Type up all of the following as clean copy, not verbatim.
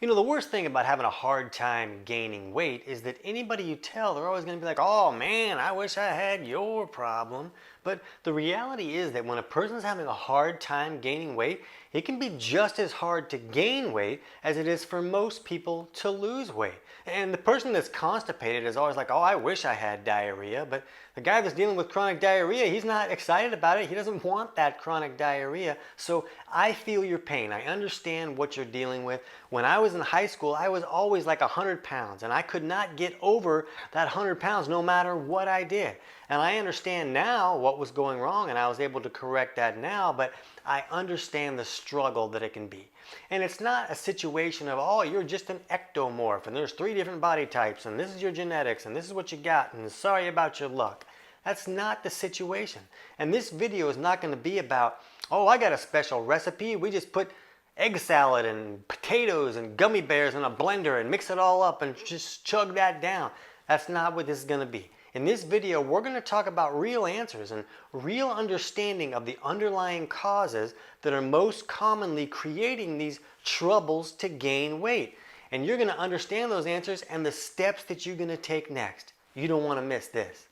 You know, the worst thing about having a hard time gaining weight is that anybody you tell, they're always going to be like, oh man, I wish I had your problem. But the reality is that when a person's having a hard time gaining weight, it can be just as hard to gain weight as it is for most people to lose weight. And the person that's constipated is always like, oh, I wish I had diarrhea. But the guy that's dealing with chronic diarrhea, he's not excited about it. He doesn't want that chronic diarrhea. So I feel your pain. I understand what you're dealing with. When I was in high school, I was always like 100 pounds, and I could not get over that 100 pounds no matter what I did. And I understand now what was going wrong, and I was able to correct that now, but I understand the struggle that it can be. And it's not a situation of, oh, you're just an ectomorph, and there's 3 different body types, and this is your genetics, and this is what you got, and sorry about your luck. That's not the situation. And this video is not going to be about, oh, I got a special recipe. We just put egg salad and potatoes and gummy bears in a blender and mix it all up and just chug that down. That's not what this is going to be. In this video, we're going to talk about real answers and real understanding of the underlying causes that are most commonly creating these troubles to gain weight. And you're going to understand those answers and the steps that you're going to take next. You don't want to miss this.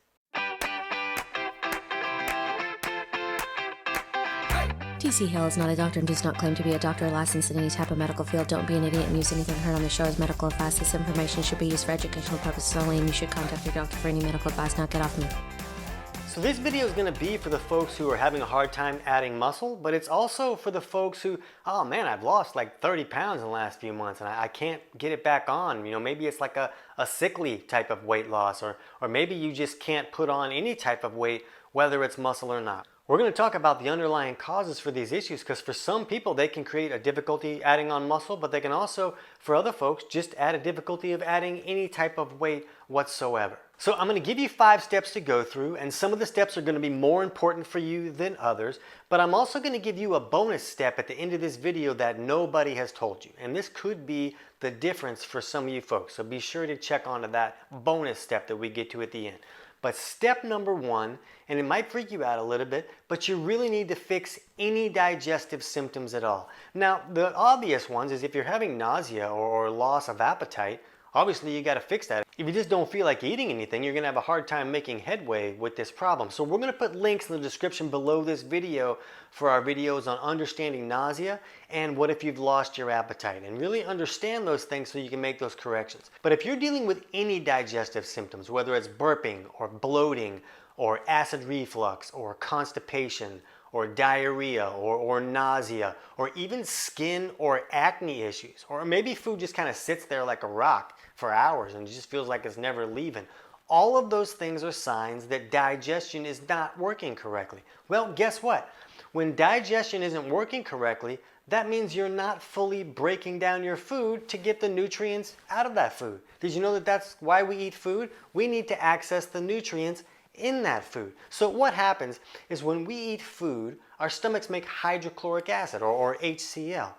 TC Hale is not a doctor and does not claim to be a doctor or licensed in any type of medical field. Don't be an idiot and use anything heard on the show as medical advice. This information should be used for educational purposes only, and you should contact your doctor for any medical advice. Now get off me. So this video is going to be for the folks who are having a hard time adding muscle, but it's also for the folks who, oh man, I've lost like 30 pounds in the last few months and I can't get it back on. You know, maybe it's like a sickly type of weight loss, or maybe you just can't put on any type of weight, whether it's muscle or not. We're going to talk about the underlying causes for these issues, because for some people they can create a difficulty adding on muscle, but they can also, for other folks, just add a difficulty of adding any type of weight whatsoever. So I'm going to give you 5 steps to go through, and some of the steps are going to be more important for you than others, but I'm also going to give you a bonus step at the end of this video that nobody has told you, and this could be the difference for some of you folks, so be sure to check onto that bonus step that we get to at the end. But step number 1, and it might freak you out a little bit, but you really need to fix any digestive symptoms at all. Now, the obvious ones is if you're having nausea or loss of appetite, obviously you got to fix that. If you just don't feel like eating anything, you're going to have a hard time making headway with this problem. So we're going to put links in the description below this video for our videos on understanding nausea and what if you've lost your appetite, and really understand those things so you can make those corrections. But if you're dealing with any digestive symptoms, whether it's burping or bloating or acid reflux or constipation or diarrhea or nausea, or even skin or acne issues, or maybe food just kind of sits there like a rock for hours and it just feels like it's never leaving. All of those things are signs that digestion is not working correctly. Well, guess what? When digestion isn't working correctly, that means you're not fully breaking down your food to get the nutrients out of that food. Did you know that that's why we eat food? We need to access the nutrients in that food. So what happens is when we eat food, our stomachs make hydrochloric acid, or HCl.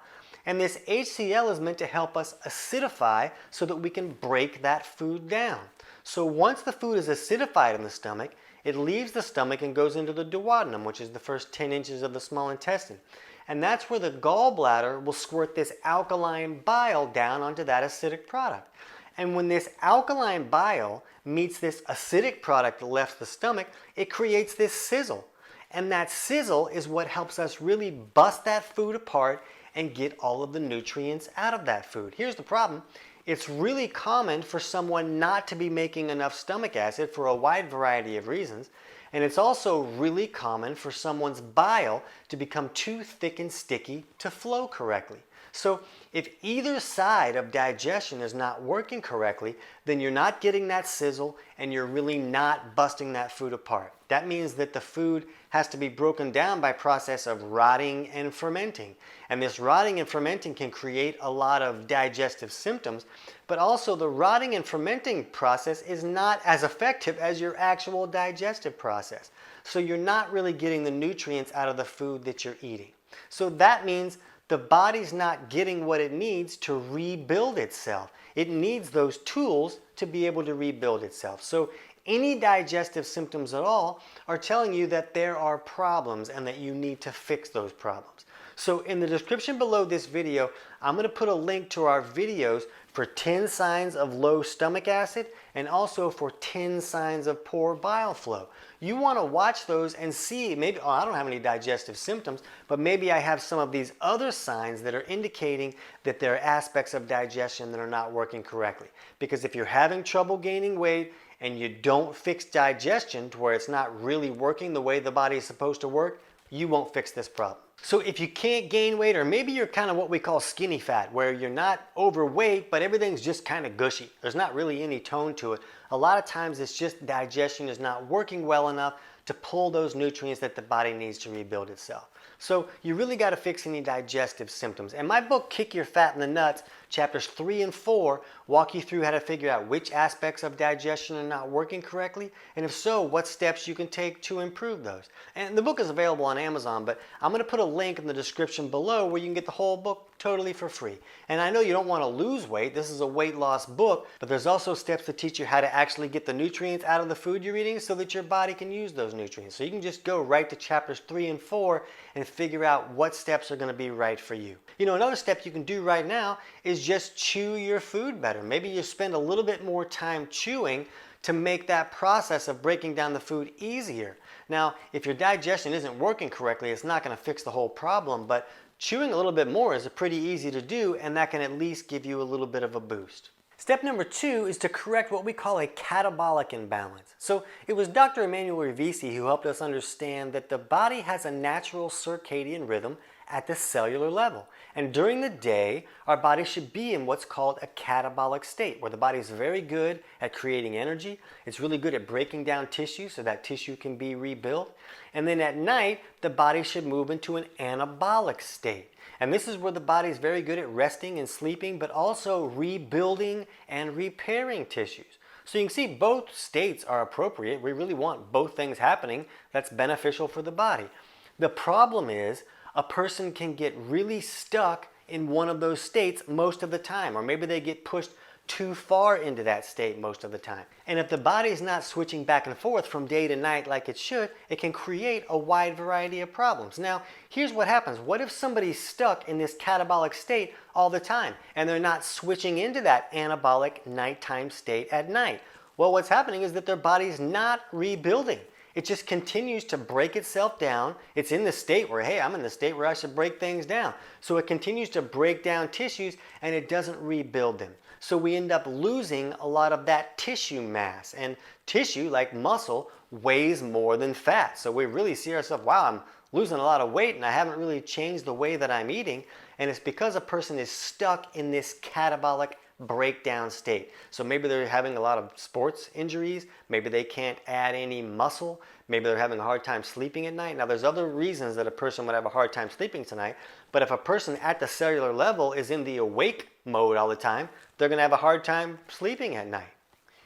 And this HCl is meant to help us acidify so that we can break that food down. So once the food is acidified in the stomach, it leaves the stomach and goes into the duodenum, which is the first 10 inches of the small intestine. And that's where the gallbladder will squirt this alkaline bile down onto that acidic product. And when this alkaline bile meets this acidic product that left the stomach, it creates this sizzle. And that sizzle is what helps us really bust that food apart and get all of the nutrients out of that food. Here's the problem. It's really common for someone not to be making enough stomach acid for a wide variety of reasons. And it's also really common for someone's bile to become too thick and sticky to flow correctly. So if either side of digestion is not working correctly, then you're not getting that sizzle and you're really not busting that food apart. That means that the food has to be broken down by process of rotting and fermenting. And this rotting and fermenting can create a lot of digestive symptoms, but also the rotting and fermenting process is not as effective as your actual digestive process. So you're not really getting the nutrients out of the food that you're eating. So that means the body's not getting what it needs to rebuild itself. It needs those tools to be able to rebuild itself. So any digestive symptoms at all are telling you that there are problems and that you need to fix those problems. So in the description below this video, I'm going to put a link to our videos for 10 signs of low stomach acid and also for 10 signs of poor bile flow. You want to watch those and see, maybe, oh, I don't have any digestive symptoms, but maybe I have some of these other signs that are indicating that there are aspects of digestion that are not working correctly. Because if you're having trouble gaining weight and you don't fix digestion to where it's not really working the way the body is supposed to work, you won't fix this problem. So if you can't gain weight, or maybe you're kind of what we call skinny fat, where you're not overweight, but everything's just kind of gushy. There's not really any tone to it. A lot of times it's just digestion is not working well enough to pull those nutrients that the body needs to rebuild itself. So you really got to fix any digestive symptoms. And my book, Kick Your Fat in the Nuts, chapters 3 and 4, walk you through how to figure out which aspects of digestion are not working correctly, and if so, what steps you can take to improve those. And the book is available on Amazon, but I'm going to put a link in the description below where you can get the whole book totally for free. And I know you don't want to lose weight. This is a weight loss book, but there's also steps to teach you how to actually get the nutrients out of the food you're eating so that your body can use those nutrients. So you can just go right to chapters 3 and 4 and figure out what steps are going to be right for you. You know, another step you can do right now is just chew your food better. Maybe you spend a little bit more time chewing to make that process of breaking down the food easier. Now, if your digestion isn't working correctly, it's not going to fix the whole problem, but chewing a little bit more is pretty easy to do, and that can at least give you a little bit of a boost. Step number 2 is to correct what we call a catabolic imbalance. So it was Dr. Emmanuel Rivisi who helped us understand that the body has a natural circadian rhythm at the cellular level. And during the day, our body should be in what's called a catabolic state, where the body is very good at creating energy. It's really good at breaking down tissue so that tissue can be rebuilt. And then at night, the body should move into an anabolic state. And this is where the body is very good at resting and sleeping, but also rebuilding and repairing tissues. So you can see both states are appropriate. We really want both things happening. That's beneficial for the body. The problem is a person can get really stuck in one of those states most of the time, or maybe they get pushed too far into that state most of the time. And if the body is not switching back and forth from day to night like it should, it can create a wide variety of problems. Now, here's what happens. What if somebody's stuck in this catabolic state all the time and they're not switching into that anabolic nighttime state at night? Well, what's happening is that their body's not rebuilding. It just continues to break itself down. It's in the state where, hey, I'm in the state where I should break things down. So it continues to break down tissues and it doesn't rebuild them. So we end up losing a lot of that tissue mass. And tissue, like muscle, weighs more than fat. So we really see ourselves, wow, I'm losing a lot of weight and I haven't really changed the way that I'm eating. And it's because a person is stuck in this catabolic breakdown state. So maybe they're having a lot of sports injuries, maybe they can't add any muscle, maybe they're having a hard time sleeping at night. Now there's other reasons that a person would have a hard time sleeping tonight, but if a person at the cellular level is in the awake mode all the time, they're going to have a hard time sleeping at night.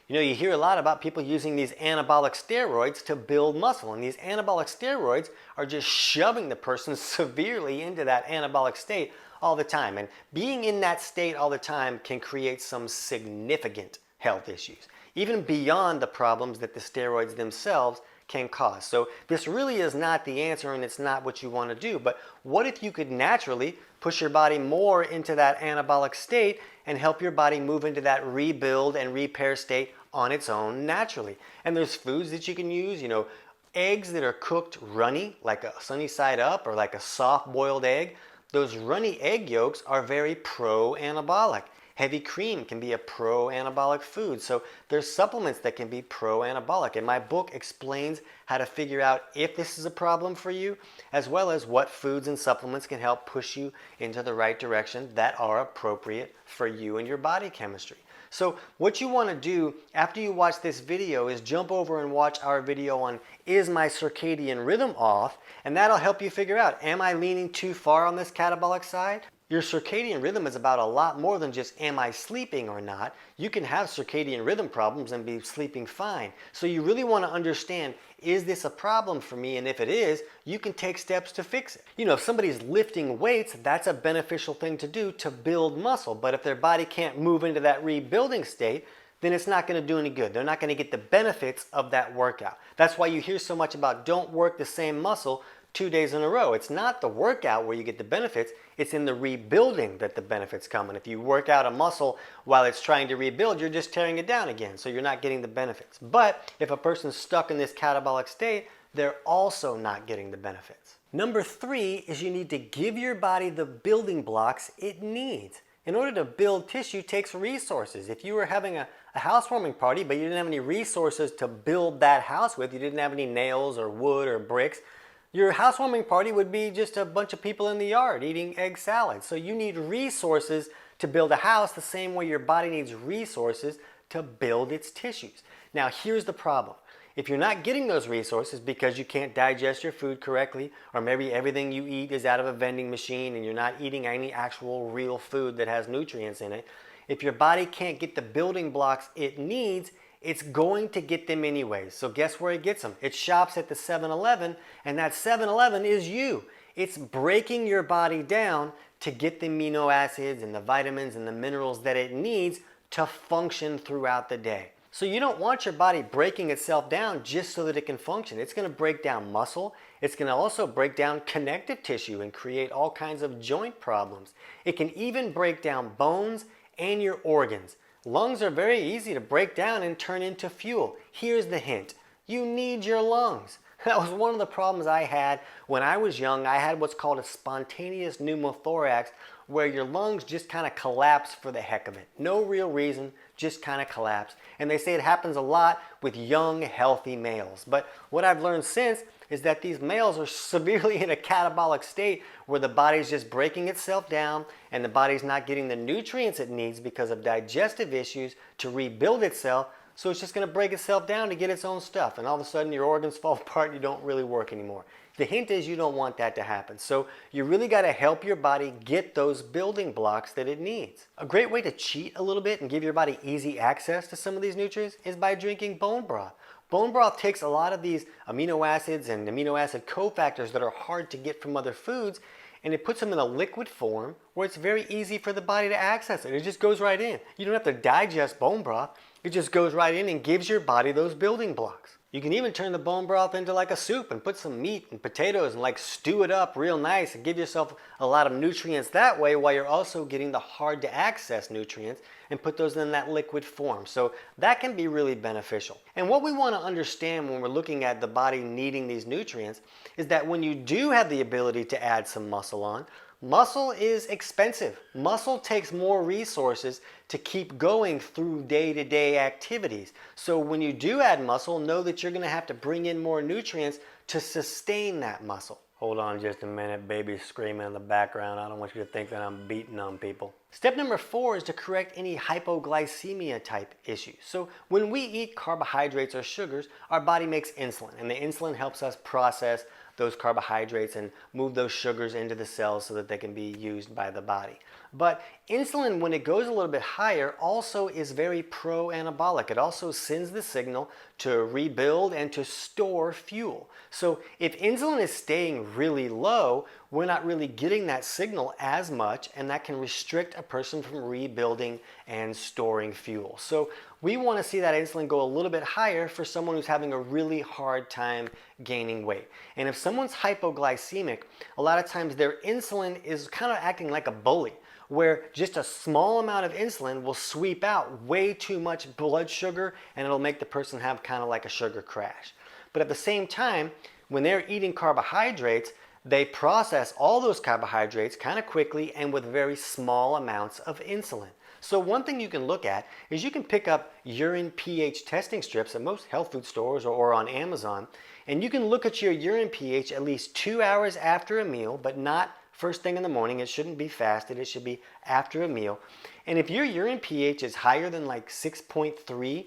You know, you hear a lot about people using these anabolic steroids to build muscle, and these anabolic steroids are just shoving the person severely into that anabolic state all the time. And being in that state all the time can create some significant health issues, even beyond the problems that the steroids themselves can cause. So this really is not the answer, and it's not what you want to do. But what if you could naturally push your body more into that anabolic state and help your body move into that rebuild and repair state on its own naturally? And there's foods that you can use, you know, eggs that are cooked runny, like a sunny side up or like a soft boiled egg. Those runny egg yolks are very pro-anabolic. Heavy cream can be a pro-anabolic food. So there's supplements that can be pro-anabolic. And my book explains how to figure out if this is a problem for you, as well as what foods and supplements can help push you into the right direction that are appropriate for you and your body chemistry. So what you want to do after you watch this video is jump over and watch our video on is my circadian rhythm off, and that'll help you figure out, am I leaning too far on this catabolic side? Your circadian rhythm is about a lot more than just am I sleeping or not. You can have circadian rhythm problems and be sleeping fine. So you really want to understand, is this a problem for me? And if it is, you can take steps to fix it. You know, if somebody's lifting weights, that's a beneficial thing to do to build muscle. But if their body can't move into that rebuilding state, then it's not going to do any good. They're not going to get the benefits of that workout. That's why you hear so much about don't work the same muscle 2 days in a row. It's not the workout where you get the benefits, it's in the rebuilding that the benefits come. And if you work out a muscle while it's trying to rebuild, you're just tearing it down again, so you're not getting the benefits. But if a person's stuck in this catabolic state, they're also not getting the benefits. Number 3 is you need to give your body the building blocks it needs. In order to build tissue takes resources. If you were having a housewarming party, but you didn't have any resources to build that house with, you didn't have any nails or wood or bricks, your housewarming party would be just a bunch of people in the yard eating egg salad. So you need resources to build a house the same way your body needs resources to build its tissues. Now here's the problem. If you're not getting those resources because you can't digest your food correctly, or maybe everything you eat is out of a vending machine and you're not eating any actual real food that has nutrients in it, if your body can't get the building blocks it needs, it's going to get them anyways. So guess where it gets them? It shops at the 7-Eleven, and that 7-Eleven is you. It's breaking your body down to get the amino acids and the vitamins and the minerals that it needs to function throughout the day. So you don't want your body breaking itself down just so that it can function. It's going to break down muscle. It's going to also break down connective tissue and create all kinds of joint problems. It can even break down bones and your organs. Lungs are very easy to break down and turn into fuel. Here's the hint. You need your lungs. That was one of the problems I had when I was young. I had what's called a spontaneous pneumothorax, where your lungs just kind of collapse for the heck of it. No real reason, just kind of collapse. And they say it happens a lot with young, healthy males. But what I've learned since is that these males are severely in a catabolic state where the body's just breaking itself down and the body's not getting the nutrients it needs because of digestive issues to rebuild itself. So it's just going to break itself down to get its own stuff. And all of a sudden your organs fall apart and you don't really work anymore. The hint is you don't want that to happen. So you really got to help your body get those building blocks that it needs. A great way to cheat a little bit and give your body easy access to some of these nutrients is by drinking bone broth. Bone broth takes a lot of these amino acids and amino acid cofactors that are hard to get from other foods, and it puts them in a liquid form where it's very easy for the body to access it. It just goes right in. You don't have to digest bone broth. It just goes right in and gives your body those building blocks. You can even turn the bone broth into like a soup and put some meat and potatoes and like stew it up real nice and give yourself a lot of nutrients that way, while you're also getting the hard to access nutrients and put those in that liquid form. So that can be really beneficial. And what we want to understand when we're looking at the body needing these nutrients is that when you do have the ability to add some muscle on, muscle is expensive. Muscle takes more resources to keep going through day-to-day activities. So when you do add muscle, know that you're going to have to bring in more nutrients to sustain that muscle. Hold on just a minute, baby's screaming in the background. I don't want you to think that I'm beating on people. Step number 4 is to correct any hypoglycemia type issues. So when we eat carbohydrates or sugars, our body makes insulin, and the insulin helps us process those carbohydrates and move those sugars into the cells so that they can be used by the body. But insulin, when it goes a little bit higher, also is very pro-anabolic. It also sends the signal to rebuild and to store fuel. So if insulin is staying really low, we're not really getting that signal as much, and that can restrict a person from rebuilding and storing fuel. So we want to see that insulin go a little bit higher for someone who's having a really hard time gaining weight. And if someone's hypoglycemic, a lot of times their insulin is kind of acting like a bully, where just a small amount of insulin will sweep out way too much blood sugar, and it'll make the person have kind of like a sugar crash. But at the same time, when they're eating carbohydrates, they process all those carbohydrates kind of quickly and with very small amounts of insulin. So one thing you can look at is you can pick up urine pH testing strips at most health food stores or on Amazon, and you can look at your urine pH at least 2 hours after a meal, but not first thing in the morning. It shouldn't be fasted. It should be after a meal. And if your urine pH is higher than like 6.3,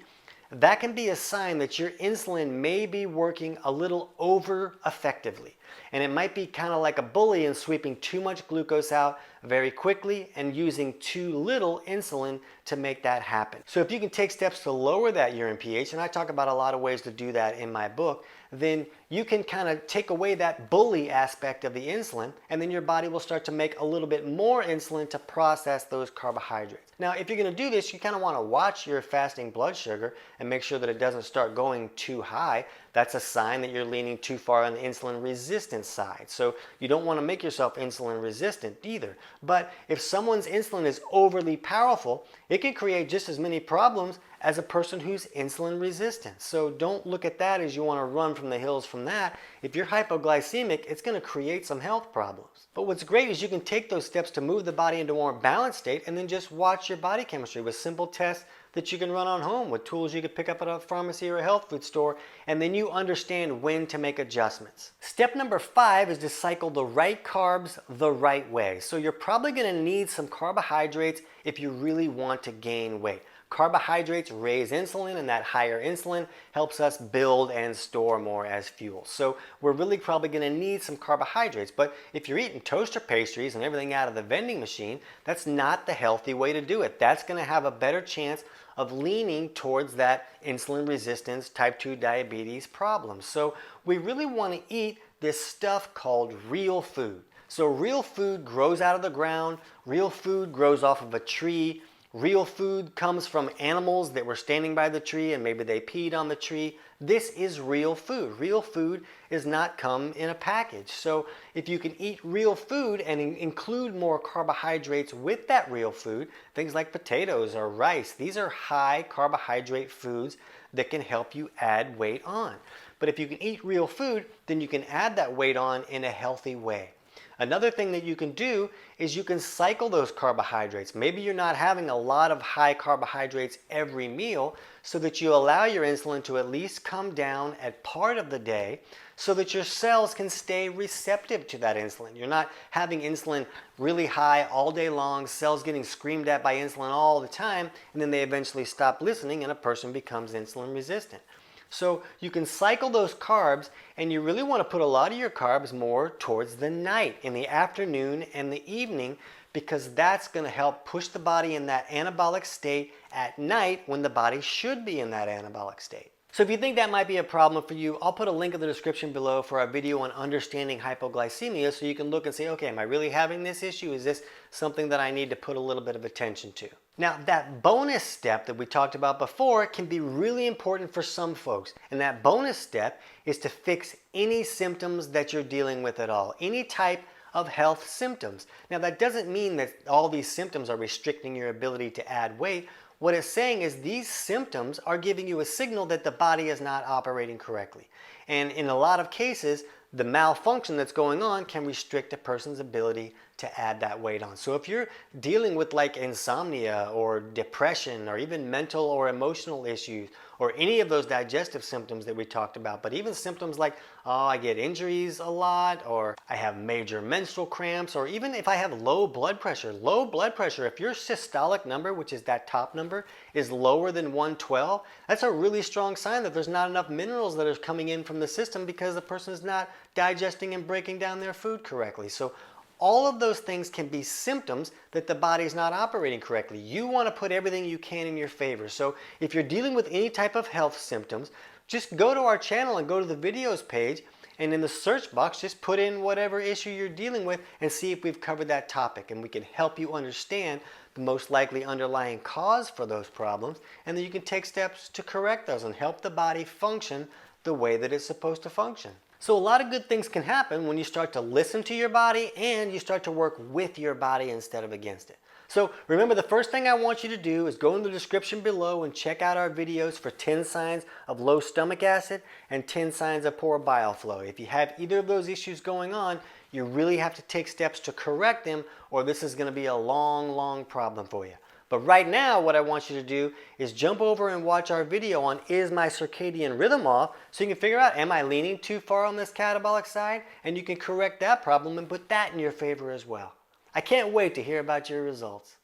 that can be a sign that your insulin may be working a little over effectively. And it might be kind of like a bully and sweeping too much glucose out very quickly and using too little insulin to make that happen. So if you can take steps to lower that urine pH, and I talk about a lot of ways to do that in my book, then you can kind of take away that bully aspect of the insulin, and then your body will start to make a little bit more insulin to process those carbohydrates. Now, if you're going to do this, you kind of want to watch your fasting blood sugar and make sure that it doesn't start going too high. That's a sign that you're leaning too far on the insulin resistance resistant side. So you don't want to make yourself insulin resistant either. But if someone's insulin is overly powerful, it can create just as many problems as a person who's insulin resistant. So don't look at that as you want to run from the hills from that. If you're hypoglycemic, it's going to create some health problems. But what's great is you can take those steps to move the body into a more balanced state and then just watch your body chemistry with simple tests that you can run on home with tools you could pick up at a pharmacy or a health food store, and then you understand when to make adjustments. Step number 5 is to cycle the right carbs the right way. So you're probably going to need some carbohydrates if you really want to gain weight. Carbohydrates raise insulin, and that higher insulin helps us build and store more as fuel. So we're really probably going to need some carbohydrates. But if you're eating toaster pastries and everything out of the vending machine, that's not the healthy way to do it. That's going to have a better chance of leaning towards that insulin resistance, type 2 diabetes problem. So we really want to eat this stuff called real food. So real food grows out of the ground. Real food grows off of a tree. Real food comes from animals that were standing by the tree and maybe they peed on the tree. This is real food. Real food is not come in a package. So if you can eat real food and include more carbohydrates with that real food, things like potatoes or rice, these are high carbohydrate foods that can help you add weight on. But if you can eat real food, then you can add that weight on in a healthy way. Another thing that you can do is you can cycle those carbohydrates. Maybe you're not having a lot of high carbohydrates every meal, so that you allow your insulin to at least come down at part of the day so that your cells can stay receptive to that insulin. You're not having insulin really high all day long, cells getting screamed at by insulin all the time, and then they eventually stop listening and a person becomes insulin resistant. So you can cycle those carbs, and you really want to put a lot of your carbs more towards the night, in the afternoon and the evening, because that's going to help push the body in that anabolic state at night when the body should be in that anabolic state. So if you think that might be a problem for you, I'll put a link in the description below for our video on understanding hypoglycemia, so you can look and say, okay, am I really having this issue? Is this something that I need to put a little bit of attention to? Now, that bonus step that we talked about before can be really important for some folks. And that bonus step is to fix any symptoms that you're dealing with at all, any type of health symptoms. Now, that doesn't mean that all these symptoms are restricting your ability to add weight. What it's saying is these symptoms are giving you a signal that the body is not operating correctly. And in a lot of cases, the malfunction that's going on can restrict a person's ability to add that weight on. So if you're dealing with like insomnia or depression or even mental or emotional issues or any of those digestive symptoms that we talked about, but even symptoms like, oh, I get injuries a lot, or I have major menstrual cramps, or even if I have low blood pressure, if your systolic number, which is that top number, is lower than 112, that's a really strong sign that there's not enough minerals that are coming in from the system because the person is not digesting and breaking down their food correctly. So all of those things can be symptoms that the body's not operating correctly. You want to put everything you can in your favor. So if you're dealing with any type of health symptoms, just go to our channel and go to the videos page, and in the search box, just put in whatever issue you're dealing with and see if we've covered that topic, and we can help you understand the most likely underlying cause for those problems, and then you can take steps to correct those and help the body function the way that it's supposed to function. So a lot of good things can happen when you start to listen to your body and you start to work with your body instead of against it. So remember, the first thing I want you to do is go in the description below and check out our videos for 10 signs of low stomach acid and 10 signs of poor bile flow. If you have either of those issues going on, you really have to take steps to correct them, or this is going to be a long, long problem for you. But right now, what I want you to do is jump over and watch our video on is my circadian rhythm off, so you can figure out, am I leaning too far on this catabolic side? And you can correct that problem and put that in your favor as well. I can't wait to hear about your results.